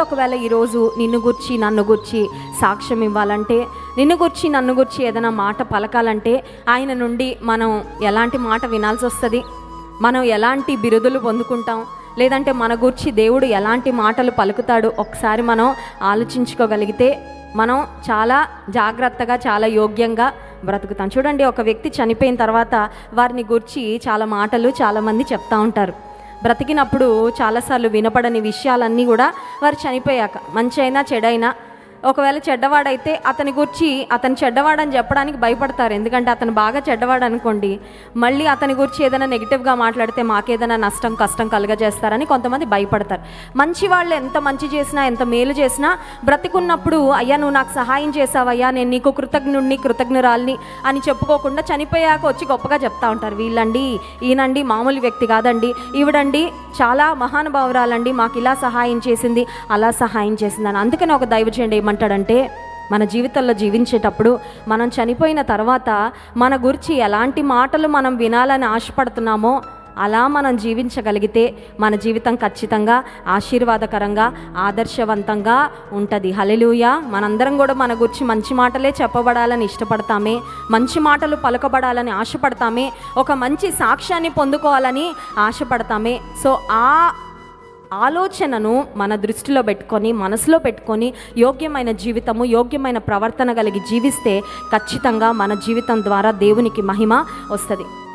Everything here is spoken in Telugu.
ఒకవేళ ఈరోజు నిన్ను గుర్చి నన్ను గుర్చి సాక్ష్యం ఇవ్వాలంటే, నిన్ను గుర్చి నన్ను గుర్చి ఏదైనా మాట పలకాలంటే ఆయన నుండి మనం ఎలాంటి మాట వినాల్సి వస్తుంది, మనం ఎలాంటి బిరుదులు పొందుకుంటాం, లేదంటే మన గురించి దేవుడు ఎలాంటి మాటలు పలుకుతాడు ఒకసారి మనం ఆలోచించుకోగలిగితే మనం చాలా జాగ్రత్తగా చాలా యోగ్యంగా బ్రతుకుతాం. చూడండి, ఒక వ్యక్తి చనిపోయిన తర్వాత వారిని గురించి చాలా మాటలు చాలామంది చెప్తూ ఉంటారు. బ్రతికినప్పుడు చాలాసార్లు వినపడని విషయాలన్నీ కూడా వారు చనిపోయాక, మంచి అయినా చెడైనా, ఒకవేళ చెడ్డవాడైతే అతని గురించి అతను చెడ్డవాడని చెప్పడానికి భయపడతారు. ఎందుకంటే అతను బాగా చెడ్డవాడు అనుకోండి, మళ్ళీ అతని గురించి ఏదైనా నెగిటివ్గా మాట్లాడితే మాకేదైనా నష్టం కష్టం కలుగజేస్తారని కొంతమంది భయపడతారు. మంచి వాళ్ళు ఎంత మంచి చేసినా ఎంత మేలు చేసినా బ్రతికున్నప్పుడు అయ్యా నువ్వు నాకు సహాయం చేసావయ్యా, నేను నీకు కృతజ్ఞుడిని కృతజ్ఞురాల్ని అని చెప్పుకోకుండా చనిపోయాక వచ్చి గొప్పగా చెప్తా ఉంటారు. వీళ్ళండి ఈయనండి మామూలు వ్యక్తి కాదండి, ఈవిడండి చాలా మహానుభావురాలండి, మాకు ఇలా సహాయం చేసింది అలా సహాయం చేసిందని. అందుకని ఒక దైవజనుడు ఏమంటాడంటే, మన జీవితంలో జీవించేటప్పుడు మనం చనిపోయిన తర్వాత మన గురించి ఎలాంటి మాటలు మనం వినాలని ఆశపడుతున్నామో అలా మనం జీవించగలిగితే మన జీవితం ఖచ్చితంగా ఆశీర్వాదకరంగా ఆదర్శవంతంగా ఉంటుంది. హల్లెలూయా. మనందరం కూడా మన గురించి మంచి మాటలే చెప్పబడాలని ఇష్టపడతామే, మంచి మాటలు పలకబడాలని ఆశపడతామే, ఒక మంచి సాక్ష్యాన్ని పొందుకోవాలని ఆశపడతామే. సో ఆ ఆలోచనను మన దృష్టిలో పెట్టుకొని మనసులో పెట్టుకొని యోగ్యమైన జీవితము యోగ్యమైన ప్రవర్తన కలిగి జీవిస్తే ఖచ్చితంగా మన జీవితం ద్వారా దేవునికి మహిమ వస్తుంది.